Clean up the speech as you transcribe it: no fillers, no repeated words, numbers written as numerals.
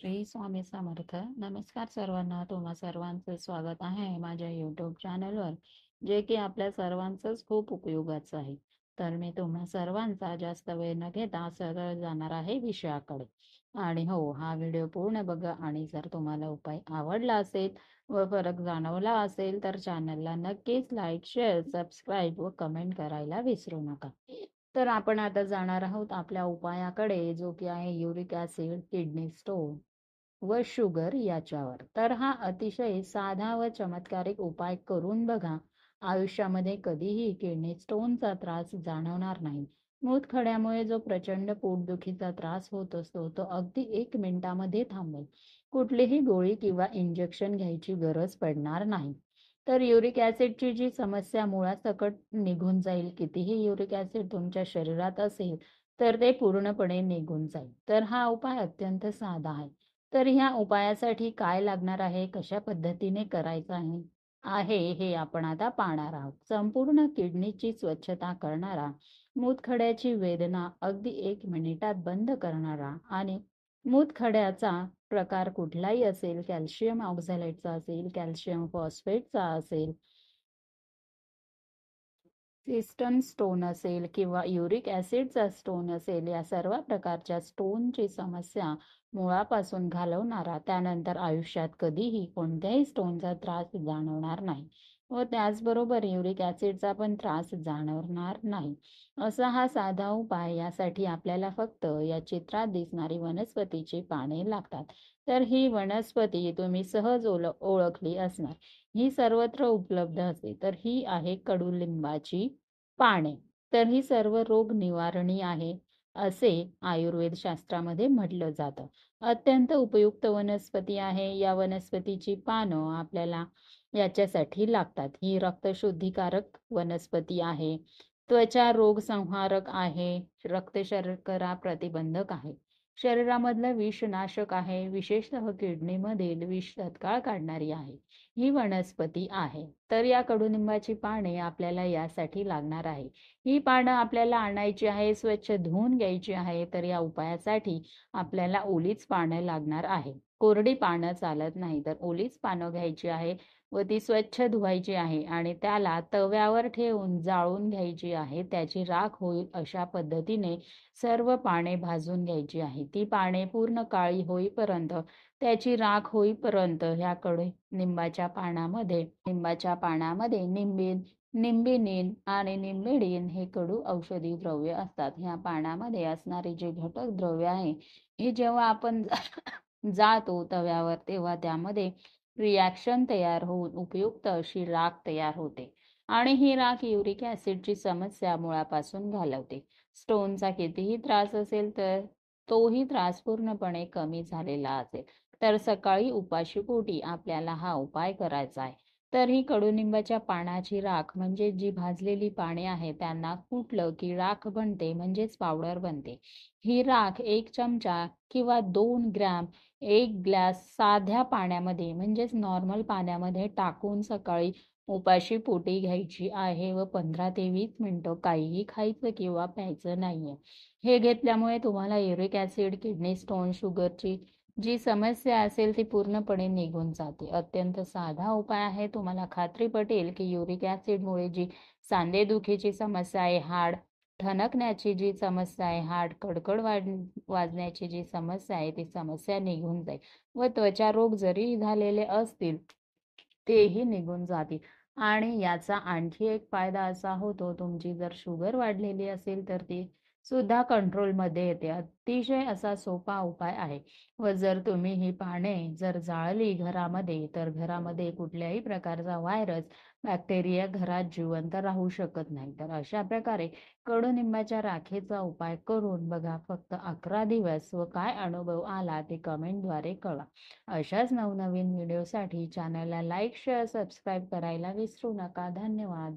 श्री स्वामी समर्थ. नमस्कार सर्वांना. तुम्हा सर्वांचं स्वागत आहे माझ्या यूट्यूब चॅनलवर, जे की आपल्या सर्वांचंच खूप उपयोगाचं आहे. तर मी तुम्हा सर्वांचा जास्त वेळ न घेता सरळ जाणार आहे विषयाकडे. आणि हो, हा व्हिडिओ पूर्ण बघा आणि जर तुम्हाला उपाय आवडला असेल व फरक जाणवला असेल तर चॅनलला नक्कीच लाईक, शेअर, सबस्क्राईब व कमेंट करायला विसरू नका. तर आपण आता जाणार आहोत आपल्या उपायाकडे, जो की आहे युरिक ॲसिड, किडनी स्टोन व शुगर याच्यावर. तर हा अतिशय साधा व चमत्कारिक उपाय करून बघा. आयुष्यामध्ये कधीही किडनी स्टोनचा त्रास जाणवणार नाही. मूतखड्यामुळे जो प्रचंड पोटदुखीचा त्रास होत असतो तो अगदी 1 मिनिटामध्ये थांबेल. कुठलीही गोळी किंवा इंजेक्शन घ्यायची गरज पडणार नाही. तर युरिक ॲसिडची जी समस्या मुळासकट निघून जाईल. कितीही युरिक ॲसिड तुमच्या शरीरात असेल तर ते पूर्णपणे निघून जाईल. तर हा उपाय अत्यंत साधा आहे. तर ह्या उपायासाठी काय लागणार आहे, कशा पद्धतीने करायचं हे आपण आता पाहणार आहोत. संपूर्ण किडनीची स्वच्छता करणारा, मूतखड्याची वेदना अगदी 1 मिनिटात बंद करणारा आणि मूतखड्याचा प्रकार कुठलाही असेल, कॅल्शियम ऑक्झॅलेटचा असेल, कॅल्शियम फॉस्फेटचा असेल, सिस्टम स्टोन असेल किंवा युरिक ॲसिडचा स्टोन असेल, या सर्व प्रकारच्या स्टोनची समस्या मुळापासून घालवणारा, त्यानंतर आयुष्यात कधीही कोणत्याही स्टोनचा त्रास जाणवणार नाही व त्याचबरोबर युरिक ॲसिडचा पण त्रास जाणवणार नाही, असा हा साधा उपाय. यासाठी आपल्याला फक्त या चित्रात दिसणारी वनस्पतीची पाने लागतात. तर ही वनस्पती तुम्ही सहज ओळखली असणार. ही सर्वत्र उपलब्ध असते. तर ही आहे कडुलिंबाची पाने. तर ही सर्व रोग निवारणी आहे, असे आयुर्वेद शास्त्रामध्ये म्हटलं जातं. अत्यंत उपयुक्त वनस्पती आहे. या वनस्पतीची पानं आपल्याला याच्यासाठी लागतात. ही रक्तशुद्धीकारक वनस्पती आहे. त्वचा रोग संहारक आहे. रक्त शर्करा प्रतिबंधक आहे. शरीरामधलं विषनाशक आहे. विशेषतः किडनीमधील विष तत्काळ काढणारी आहे. ही वनस्पती आहे. तर या कडुनिंबाची पाने आपल्याला यासाठी लागणार आहे. ही पानं आपल्याला आणायची आहे, स्वच्छ धुवून घ्यायची आहे. तर या उपायासाठी आपल्याला ओलीच पानं लागणार आहे. कोरडी पानं चालत नाही. तर ओलीच पानं घ्यायची आहे व ती स्वच्छ धुवायची आहे आणि त्याला तव्यावर ठेवून जाळून घ्यायची आहे. त्याची राख होईल अशा पद्धतीने सर्व पाने भाजून घ्यायची आहे. ती पाने पूर्ण काळी होईपर्यंत, त्याची राख होईपर्यंत ह्याकडे लिंबाच्या पानामध्ये निंबिनीन आणि निंबिडीन हे कडू औषधी द्रव्य असतात. ह्या पानामध्ये असणारे जे घटक द्रव्य आहे, हे जेव्हा आपण जातो तव्यावर, तेव्हा त्यामध्ये रिॲक्शन तयार होऊन उपयुक्त अशी राख तयार होते आणि ही राख युरिक ॲसिडची समस्या मुळापासून घालवते. स्टोनचा कितीही त्रास असेल तर तोही त्रास पूर्णपणे कमी झालेला असेल. तर सकाळी उपाशीपोटी आपल्याला हा उपाय करायचा आहे. तर ही कडुनिंबाच्या पानाची राख म्हणजे जी भाजलेली पाने आहेत त्यांना कुटलं की राख बनते, म्हणजेच पावडर बनते. ही राख 1 चमचा किंवा 2 ग्रॅम 1 ग्लास साध्या पाण्यामध्ये म्हणजेच नॉर्मल पाण्यामध्ये टाकून सकाळी उपाशी पोटी घ्यायची आहे व 15 ते 20 मिनिटं काहीही खायचं किंवा प्यायचं नाहीये. हे घेतल्यामुळे तुम्हाला युरिक ॲसिड, किडनी स्टोन, शुगरची जी समस्या असेल ती पूर्णपणे निघून जाते. अत्यंत साधा उपाय आहे. तुम्हाला खात्री पटेल की युरिक ॲसिडमुळे जी सांधेदुखीची समस्या आहे, हाड ठणकण्याची जी समस्या आहे, हाड कडकड वाजण्याची जी समस्या आहे, ती समस्या निघून जाईल व त्वचा रोग जरी झालेले असतील तेही निघून जातील. आणि याचा आणखी एक फायदा असा होतो, तुमची जर शुगर वाढलेली असेल तर ती सुद्धा कंट्रोलमध्ये येते. अतिशय असा सोपा उपाय आहे. व जर तुम्ही ही पाने जर जाळली घरामध्ये, तर घरामध्ये कुठल्याही प्रकारचा व्हायरस, बॅक्टेरिया घरात जिवंत राहू शकत नाही. तर अशा प्रकारे कडुनिंबाच्या राखेचा उपाय करून बघा. फक्त 11 दिवस व काय अनुभव आला ते कमेंटद्वारे कळवा. अशाच नवनवीन व्हिडिओसाठी चॅनलला लाईक, शेअर, सबस्क्राईब करायला विसरू नका. धन्यवाद.